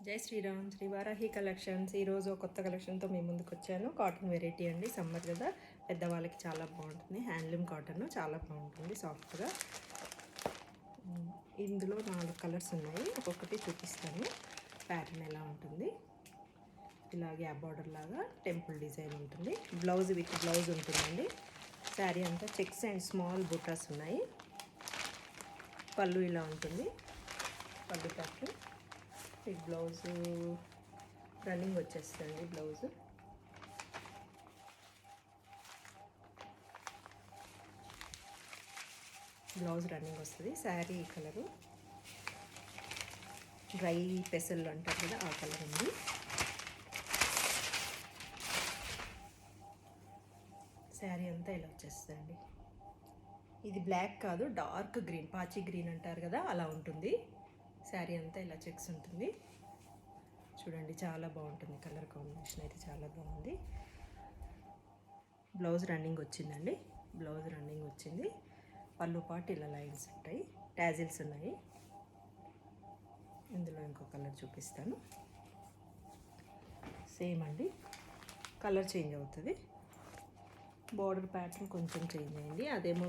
జై శ్రీరామ్, శ్రీ వారాహి కలెక్షన్స్. ఈరోజు కొత్త కలెక్షన్తో మీ ముందుకు వచ్చాను. కాటన్ వెరైటీ అండి, సమ్మర్ కదా, పెద్దవాళ్ళకి చాలా బాగుంటుంది. హ్యాండ్లూమ్ కాటన్ చాలా బాగుంటుంది, సాఫ్ట్గా. ఇందులో 4 కలర్స్ ఉన్నాయి, ఒక్కొక్కటి చూపిస్తాను. ప్యాటర్న్ ఎలా ఉంటుంది, ఇలా గ్యాప్ బార్డర్ లాగా టెంపుల్ డిజైన్ ఉంటుంది. బ్లౌజ్ విత్ బ్లౌజ్ ఉంటుందండి. శారీ అంతా చెక్స్ అండ్ స్మాల్ బుటాస్ ఉన్నాయి. పళ్ళు ఇలా ఉంటుంది, పళ్ళు ప్యాటర్న్. ఈ బ్లౌజ్ రన్నింగ్ వచ్చేస్తుంది. బ్లౌజ్ రన్నింగ్ వస్తుంది. శారీ కలరు డ్రై పెసలు అంటారు కదా, ఆ కలర్ ఉంది. శారీ అంతా ఇలా వచ్చేస్తుంది. ఇది బ్లాక్ కాదు, డార్క్ గ్రీన్, పాచి గ్రీన్ అంటారు కదా, అలా ఉంటుంది. శారీ అంతా ఇలా చెక్స్ ఉంటుంది. చూడండి, చాలా బాగుంటుంది. కలర్ కాంబినేషన్ అయితే చాలా బాగుంది. బ్లౌజ్ రన్నింగ్ వచ్చిందండి. పళ్ళు పాటు ఇలా లైన్స్ ఉంటాయి, టాజిల్స్ ఉన్నాయి. ఇందులో ఇంకో కలర్ చూపిస్తాను. సేమ్ అండి, కలర్ చేంజ్ అవుతుంది. బార్డర్ ప్యాటర్న్ కొంచెం చేంజ్ అయింది. అదేమో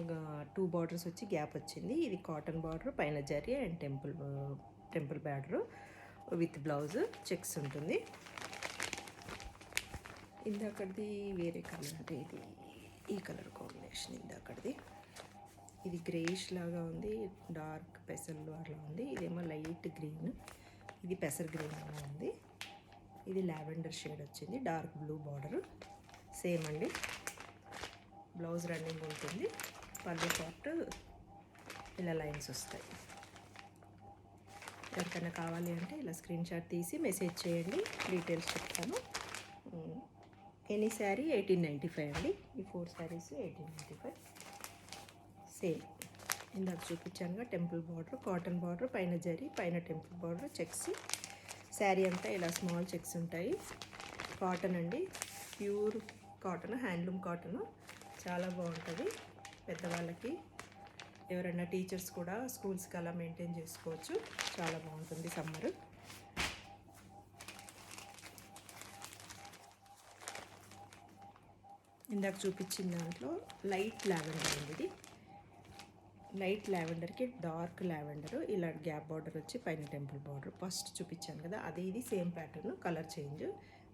2 బార్డర్స్ వచ్చి గ్యాప్ వచ్చింది. ఇది కాటన్ బార్డర్, పైన zari and temple border with blouse checks ఉంటుంది. ఇందాకది వేరే కలర్, అంటే ఇది ఈ కలర్ కాంబినేషన్. ఇందాకది ఇది గ్రేష్ లాగా ఉంది, డార్క్ పెసర్లు అలా ఉంది. ఇదేమో లైట్ గ్రీన్, ఇది పెసర్ గ్రీన్ అలా ఉంది. ఇది లావెండర్ షేడ్ వచ్చింది, డార్క్ బ్లూ బార్డర్. సేమ్ అండి, బ్లౌజ్ రన్నింగ్ ఉంటుంది. పళ్ళు పాటు ఇలా లైన్స్ వస్తాయి. ఎవరికైనా కావాలి అంటే ఇలా స్క్రీన్ షాట్ తీసి మెసేజ్ చేయండి, డీటెయిల్స్ చెప్తాను. ఎనీ శారీ 1895 అండి. ఈ 4 శారీస్ 1895. సేమ్ ఇందాక చూపించానుగా, టెంపుల్ బార్డర్, కాటన్ బార్డర్, పైన జరీ, పైన టెంపుల్ బార్డర్, చెక్స్. శారీ అంతా ఇలా స్మాల్ చెక్స్ ఉంటాయి. కాటన్ అండి, ప్యూర్ కాటన్, హ్యాండ్లూమ్ కాటన్. చాలా బాగుంటుంది. పెద్దవాళ్ళకి, ఎవరైనా టీచర్స్ కూడా స్కూల్స్కి అలా మెయింటైన్ చేసుకోవచ్చు. చాలా బాగుంటుంది సమ్మర్. ఇందాక చూపించిన దాంట్లో లైట్ లావెండర్ ఉంది. ఇది లైట్ లావెండర్కి డార్క్ లావెండర్, ఇలా గ్యాప్ బార్డర్ వచ్చి పైన టెంపుల్ బార్డర్. ఫస్ట్ చూపించాను కదా, అది ఇది సేమ్ ప్యాటర్న్, కలర్ చేంజ్.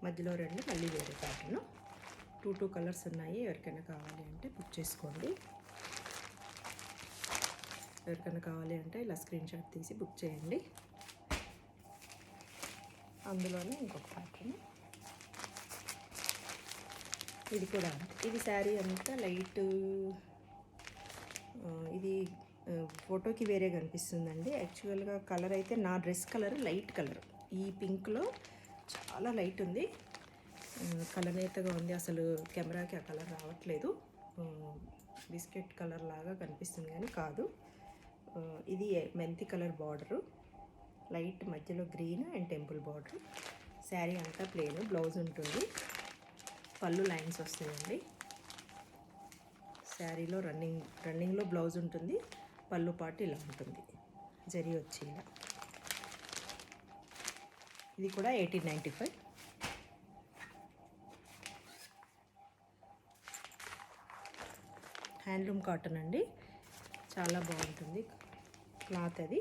మధ్యలో 2 మళ్ళీ వేరే ప్యాటర్న్. 2 కలర్స్ ఉన్నాయి. ఎవరికైనా కావాలి అంటే బుక్ చేసుకోండి. ఎవరికైనా కావాలి అంటే ఇలా స్క్రీన్ షాట్ తీసి బుక్ చేయండి. అందులోనే ఇంకొక ప్యాటర్న్, ఇది కూడా. ఇది శారీ అంతా లైట్, ఇది ఫోటోకి వేరే కనిపిస్తుందండి. యాక్చువల్గా కలర్ అయితే నా డ్రెస్ కలర్ లైట్ కలర్. ఈ పింక్లో చాలా లైట్ ఉంది, కలనేతగా ఉంది. అసలు కెమెరాకి ఆ కలర్ రావట్లేదు. బిస్కెట్ కలర్ లాగా కనిపిస్తుంది కానీ కాదు. ఇది మెంతి కలర్ బార్డరు, లైట్ మధ్యలో green and temple border. Sari అంతా ప్లెయిన్, బ్లౌజ్ ఉంటుంది. పళ్ళు లైన్స్ వస్తాయండి. శారీలో రన్నింగ్లో బ్లౌజ్ ఉంటుంది. పళ్ళు పాటు ఇలా ఉంటుంది, జరీ వచ్చి ఇలా. ఇది కూడా 1895. హ్యాండ్లూమ్ కాటన్ అండి, చాలా బాగుంటుంది క్లాత్. అది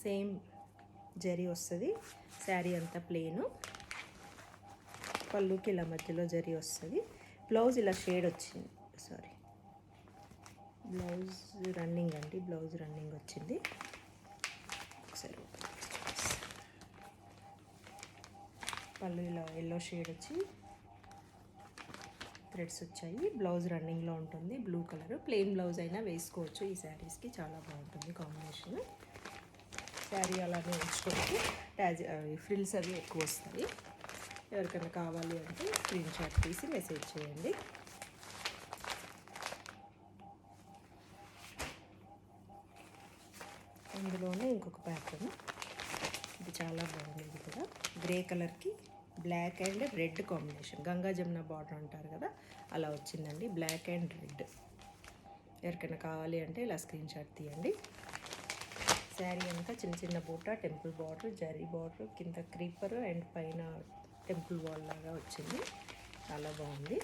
సేమ్ జరీ వస్తుంది. శారీ అంతా ప్లెయిన్, పళ్ళుకి ఇలా మధ్యలో జరీ వస్తుంది. బ్లౌజ్ ఇలా షేడ్ వచ్చింది. బ్లౌజ్ రన్నింగ్ అండి, బ్లౌజ్ రన్నింగ్ వచ్చింది. ఒకసారి పళ్ళు ఇలా ఎల్లో షేడ్ వచ్చి థ్రెడ్స్ వచ్చాయి. బ్లౌజ్ రన్నింగ్లో ఉంటుంది, బ్లూ కలర్. ప్లెయిన్ బ్లౌజ్ అయినా వేసుకోవచ్చు. ఈ శారీస్కి చాలా బాగుంటుంది కాంబినేషన్. శారీ అలానే ఉంచుకోవచ్చు. ఫ్రిల్స్ అవి ఎక్కువ వస్తాయి. ఎవరికైనా కావాలి అంటే స్క్రీన్ షాట్ తీసి మెసేజ్ చేయండి. అందులోనే ఇంకొక ప్యాటర్న్, ఇది చాలా బాగుంది. ఇది కూడా గ్రే కలర్కి black and red combination, Ganga Jamuna border అంటారు కదా, అలా వచ్చిందండి. Black and red. ఎవరికైనా కావాలి అంటే ఇలా స్క్రీన్ షాట్ తీయండి. శారీ అంతా చిన్న చిన్న బూట, టెంపుల్ బార్డర్, జరీ బార్డర్, కింద క్రీపర్ అండ్ పైన టెంపుల్ వాల్ లాగా వచ్చింది. చాలా బాగుంది.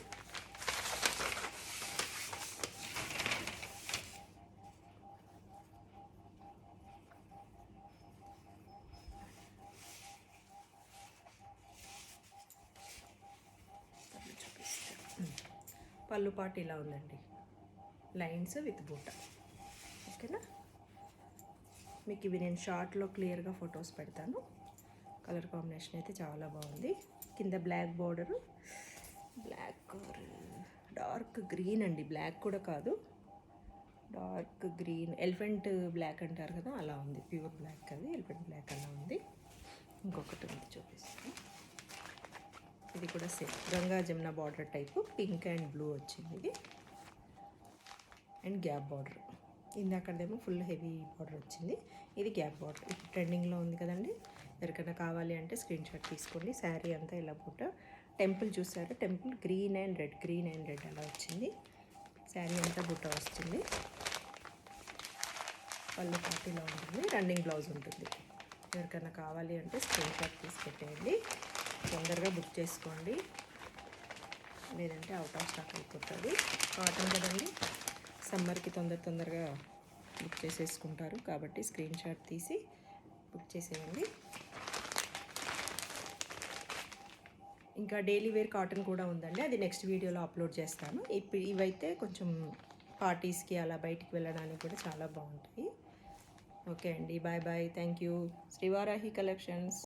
పళ్ళు పాటు ఇలా ఉందండి, లైన్స్ విత్ బూట. ఓకేనా, మీకు ఇవి నేను షార్ట్లో క్లియర్గా ఫొటోస్ పెడతాను. కలర్ కాంబినేషన్ అయితే చాలా బాగుంది. కింద black border, black dark green అండి, బ్లాక్ కూడా కాదు, డార్క్ గ్రీన్, ఎలిఫెంట్ బ్లాక్ అంటారు కదా, అలా ఉంది. ప్యూర్ బ్లాక్ అది, ఎలిఫెంట్ బ్లాక్ అలా ఉంది. ఇంకొకటి ఉంది చూపిస్తాను. ఇది కూడా same Ganga Jamuna border type, pink and blue వచ్చింది ఇది. అండ్ గ్యాప్ బార్డర్, ఇందాకదేమో ఫుల్ హెవీ బార్డర్ వచ్చింది, ఇది గ్యాప్ బార్డర్. ఇప్పుడు ట్రెండింగ్లో ఉంది కదండి, ఎవరికైనా కావాలి అంటే స్క్రీన్ షాట్ తీసుకోండి. శారీ అంతా ఇలా బుట్ట, టెంపుల్ చూసారు, temple green and red, green and red అలా వచ్చింది. శారీ అంతా బుట్ట వస్తుంది. పళ్ళు పార్టీలో ఉంటుంది, రన్నింగ్ బ్లౌజ్ ఉంటుంది. ఎవరికైనా కావాలి అంటే స్క్రీన్ షాట్ తీసి పెట్టేయండి, తొందరగా బుక్ చేసుకోండి, లేదంటే అవుట్ ఆఫ్ స్టాక్ అయిపోతుంది. కాటన్ కదండి, సమ్మర్కి తొందరగా బుక్ చేసేసుకుంటారు, కాబట్టి స్క్రీన్ షాట్ తీసి బుక్ చేసేయండి. ఇంకా డైలీ వేర్ కాటన్ కూడా ఉందండి, అది నెక్స్ట్ వీడియోలో అప్లోడ్ చేస్తాను. ఇప్పుడు ఇవైతే కొంచెం పార్టీస్కి అలా బయటికి వెళ్ళడానికి కూడా చాలా బాగుంటాయి. ఓకే అండి, bye bye, thank you. Srivarahi collections.